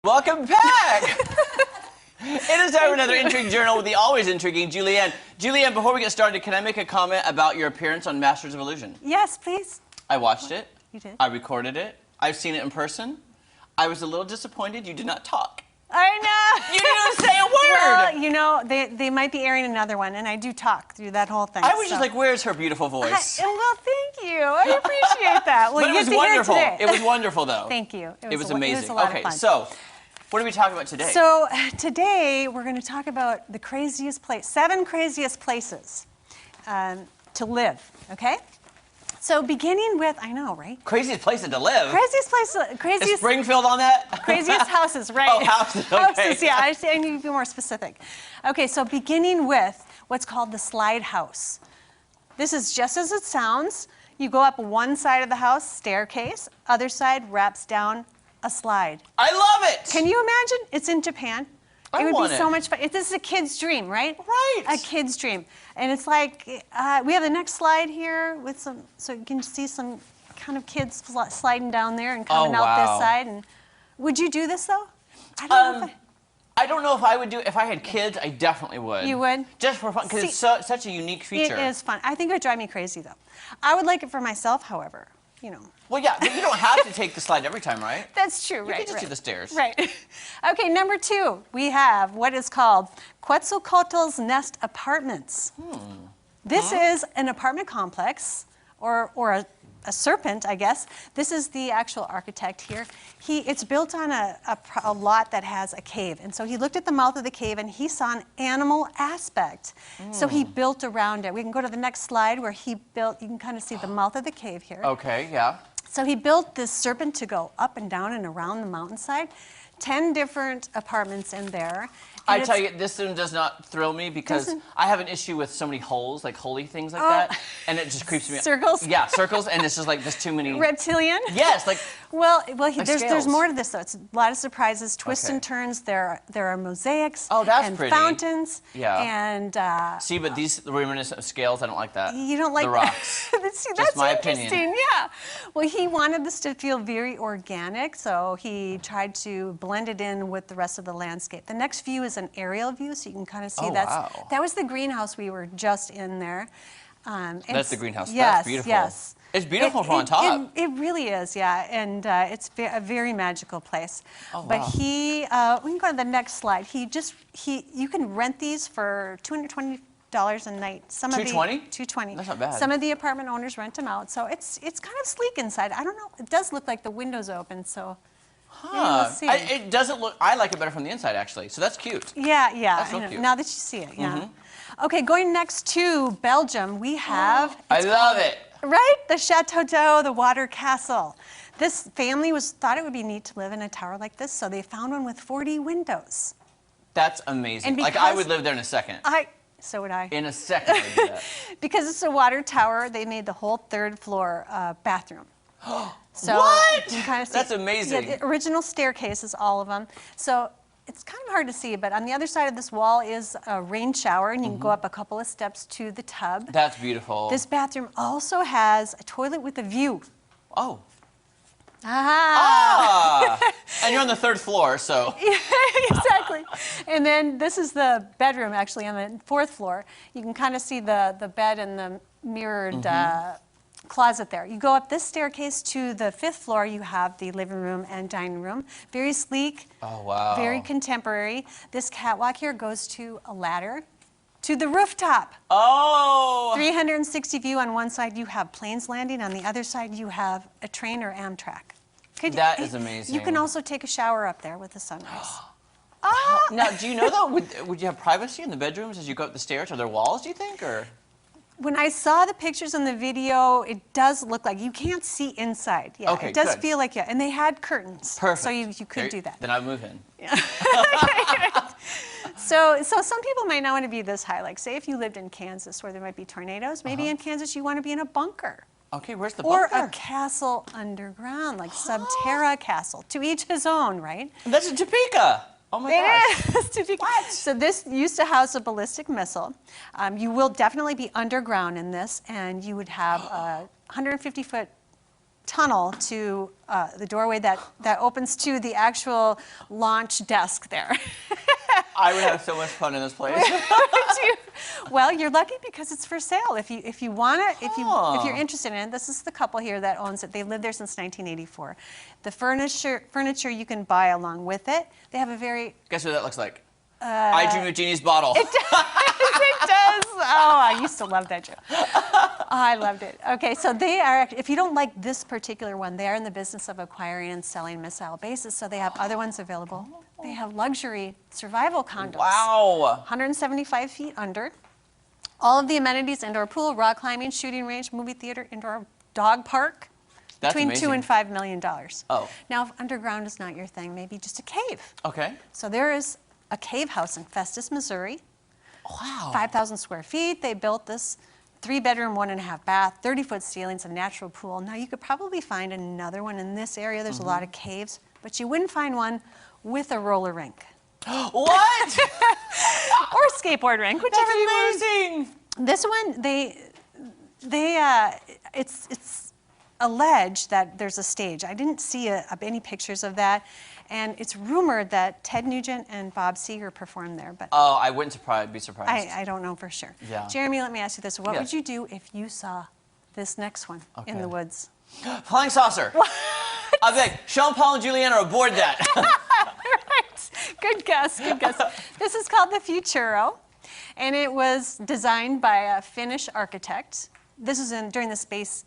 Welcome back! It is time for another Intrigue Journal with the always intriguing Julianne. Julianne, before we get started, can I make a comment about your appearance on Masters of Illusion? Yes, please. I watched it. You did? I recorded it. I've seen it in person. I was a little disappointed you did not talk. I know. You didn't say a word! Well, you know, they might be airing another one, and I do talk through that whole thing. I was just like, where's her beautiful voice? Well, thank you. I appreciate that. Well, but it was wonderful. It was wonderful, though. Thank you. It was amazing. It was a lot okay, of fun. so what are we talking about today? So today we're going to talk about the craziest place, 7 craziest places to live. Okay. So beginning with, I know, right? Craziest place to live? Craziest place, craziest... Is Springfield on that? Craziest houses, right? Oh, houses, okay. Houses, yeah, I need to be more specific. Okay, so beginning with what's called the slide house. This is just as it sounds. You go up one side of the house, staircase, other side wraps down a slide. I love it! Can you imagine? It's in Japan. It would be so much fun. This is a kid's dream, right? Right. A kid's dream. And it's like, we have the next slide here with some, so you can see some kind of kids sliding down there and coming out this side. And would you do this though? I don't know if I would do it. If I had kids, I definitely would. You would? Just for fun, because it's such a unique feature. It is fun. I think it would drive me crazy though. I would like it for myself, however, you know. Well, yeah, but you don't have to take the slide every time, right? That's true, right? You can just do the stairs. Right. Okay, number 2, we have what is called Quetzalcoatl's Nest Apartments. This is an apartment complex, or a serpent, I guess. This is the actual architect here. It's built on a lot that has a cave. And so he looked at the mouth of the cave and he saw an animal aspect. So he built around it. We can go to the next slide where he built, you can kind of see the mouth of the cave here. Okay, yeah. So he built this serpent to go up and down and around the mountainside. 10 different apartments in there. I tell you, this one does not thrill me because I have an issue with so many holes, like holy things like that, and it just creeps me out. Circles? Yeah, circles, and it's just like there's too many. Reptilian? Yes, like. Well, like there's more to this though. It's a lot of surprises, twists and turns. There are mosaics. Oh, that's and pretty. Fountains. Yeah. And see, but these reminiscent of scales, I don't like that. you don't like the rocks. See, Just my interesting. opinion. Yeah. Well, he wanted this to feel very organic, so he tried to blend it in with the rest of the landscape. The next view is an aerial view, so you can kind of see that was the greenhouse we were just in there. That's the greenhouse. Yes, that's beautiful. Yes. It's beautiful from on top. It really is, yeah, and it's a very magical place. Oh, wow. But we can go to the next slide. You can rent these for $220 a night. Some $220? $220. That's not bad. Some of the apartment owners rent them out, so it's kind of sleek inside. I don't know. It does look like the windows open, so. Huh. We'll see. It doesn't look. I like it better from the inside, actually. So that's cute. Yeah. That's so I know. cute. Now that you see it, yeah. Okay, going next to Belgium, we have. I love it. Right? The Chateau d'Eau, the water castle. This family thought it would be neat to live in a tower like this, so they found one with 40 windows. That's amazing. And Like, I would live there in a second. So would I. In a second, I would do that. Because it's a water tower, they made the whole 3rd floor bathroom. So what? you can kind of see, that's amazing. Yeah, the original staircases, all of them. So it's kind of hard to see, but on the other side of this wall is a rain shower, and you can go up a couple of steps to the tub. That's beautiful. This bathroom also has a toilet with a view. Oh. Ah! And you're on the 3rd floor, so. Exactly. And then this is the bedroom, actually, on the 4th floor. You can kind of see the bed and the mirrored closet there. You go up this staircase to the 5th floor, you have the living room and dining room. Very sleek. Oh, wow. Very contemporary. This catwalk here goes to a ladder to the rooftop. Oh! 360 view on one side, you have planes landing. On the other side, you have a train or Amtrak. That is amazing. You can also take a shower up there with the sunrise. Now, do you know, though, would you have privacy in the bedrooms as you go up the stairs? Are there walls, do you think, or? When I saw the pictures in the video, it does look like you can't see inside. Yeah, okay, it does good. feel like and they had curtains. Perfect. So you could do that. Then I'd move in. Yeah. So some people might not want to be this high. Like, say if you lived in Kansas where there might be tornadoes, maybe in Kansas you want to be in a bunker. Okay, where's the bunker? Or a castle underground, like Subterra Castle. To each his own, right? That's in Topeka. Oh my gosh. It is. What? So this used to house a ballistic missile. You will definitely be underground in this, and you would have a 150-foot tunnel to the doorway that opens to the actual launch desk there. I would have so much fun in this place. Well, you're lucky because it's for sale. If you want it, if you're interested in it, this is the couple here that owns it. They've lived there since 1984. The furniture you can buy along with it. They have a very... Guess what that looks like? I Dream of Jeannie's bottle. It does. Oh, I used to love that joke. Oh, I loved it. Okay, so they are, if you don't like this particular one, they are in the business of acquiring and selling missile bases, so they have other ones available. They have luxury survival condos. Wow. 175 feet under. All of the amenities, indoor pool, rock climbing, shooting range, movie theater, indoor dog park. That's between amazing. $2 and $5 million. Oh. Now, if underground is not your thing, maybe just a cave. Okay. So there is a cave house in Festus, Missouri. Wow. 5,000 square feet. They built this 3-bedroom, 1.5 bath, 30-foot ceilings, a natural pool. Now, you could probably find another one in this area. There's a lot of caves, but you wouldn't find one with a roller rink. What? Or a skateboard rink, whichever you want. That's amazing. This one, it's alleged that there's a stage. I didn't see any pictures of that. And it's rumored that Ted Nugent and Bob Seger performed there, but Oh, I wouldn't be surprised. I don't know for sure. Yeah. Jeremy, let me ask you this. What Yes. would you do if you saw this next one in Okay. the woods? Flying saucer. I beg, Sean Paul and Julianne are aboard that. Right. Good guess, good guess. This is called the Futuro, and it was designed by a Finnish architect. This was during the space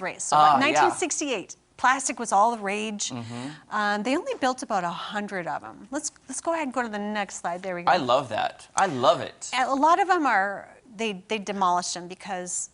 race, so Yeah. 1968. Plastic was all the rage. They only built about 100 of them. Let's go ahead and go to the next slide. There we go. I love that. I love it. A lot of them they demolished them because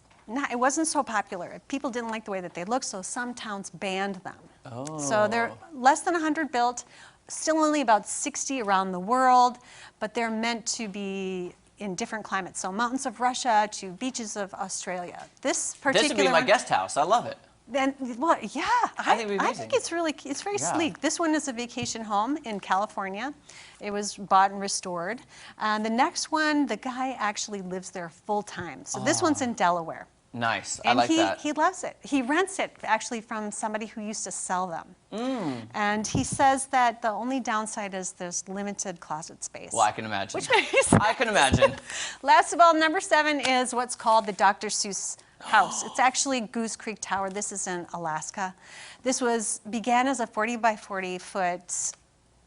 it wasn't so popular. People didn't like the way that they looked, so some towns banned them. Oh. So they're less than 100 built, still only about 60 around the world, but they're meant to be in different climates. So mountains of Russia to beaches of Australia. This particular This would be my one- guest house. I love it. Then, well, yeah, I think it'd be I amazing. think it's very Yeah. sleek. This one is a vacation home in California. It was bought and restored. The next one, the guy actually lives there full time. So this one's in Delaware. Nice. And I like that. he loves it. He rents it actually from somebody who used to sell them. And he says that the only downside is there's limited closet space. Well, I can imagine. Which makes I can imagine. Last of all, number 7 is what's called the Dr. Seuss house. It's actually Goose Creek Tower. This is in Alaska. This began as a 40 by 40 foot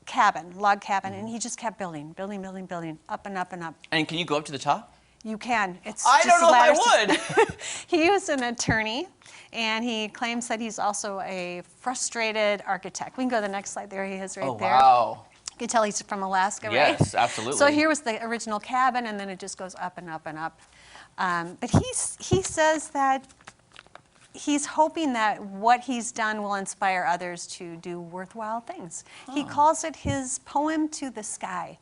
cabin, log cabin, and he just kept building, up and up and up. And can you go up to the top? You can. It's I just don't know ladders. if I would. He was an attorney, and he claims that he's also a frustrated architect. We can go to the next slide. There he is right there. Wow. You can tell he's from Alaska, right? Yes, absolutely. So here was the original cabin, and then it just goes up and up and up. But he says that he's hoping that what he's done will inspire others to do worthwhile things. He calls it his poem to the sky.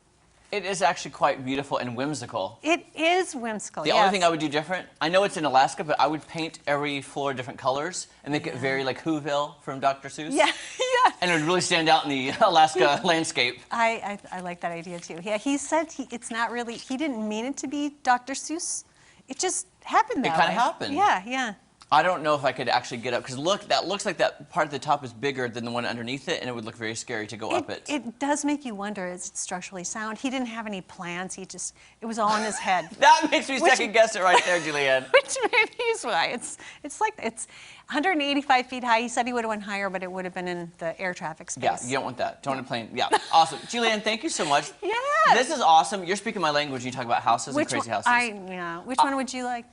It is actually quite beautiful and whimsical. It is whimsical, The yes. only thing I would do different, I know it's in Alaska, but I would paint every floor different colors and make it very like Whoville from Dr. Seuss. Yeah, yeah. And it would really stand out in the Alaska landscape. I like that idea too. Yeah, he said it's not really, he didn't mean it to be Dr. Seuss. It just happened that way. It kind of happened. Yeah, yeah. I don't know if I could actually get up, because look, that looks like that part at the top is bigger than the one underneath it, and it would look very scary to go up it. It does make you wonder, is it structurally sound? He didn't have any plans, it was all in his head. That makes me second guess it right there, Julianne. Which maybe is why. It's 185 feet high. He said he would have went higher, but it would have been in the air traffic space. Yeah, you don't want that. Don't want a plane. Yeah, awesome. Julianne, thank you so much. Yeah. This is awesome. You're speaking my language when you talk about houses and crazy houses. Which one would you like?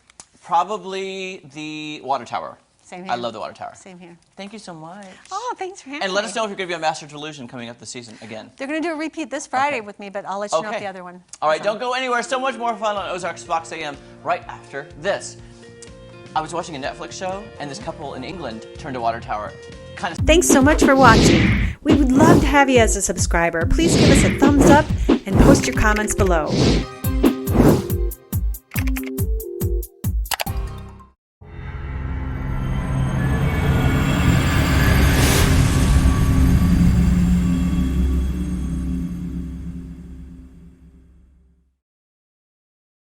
Probably the water tower. Same here. I love the water tower. Same here. Thank you so much. Oh, thanks for having And let me. us know if you're going to be on Master Delusion coming up this season again. They're going to do a repeat this Friday Okay. with me, but I'll let you know if the other one. All right, is on. don't go anywhere. So much more fun on Ozarks Fox AM right after this. I was watching a Netflix show, and this couple in England turned a water tower. Kind of. Thanks so much for watching. We would love to have you as a subscriber. Please give us a thumbs up and post your comments below.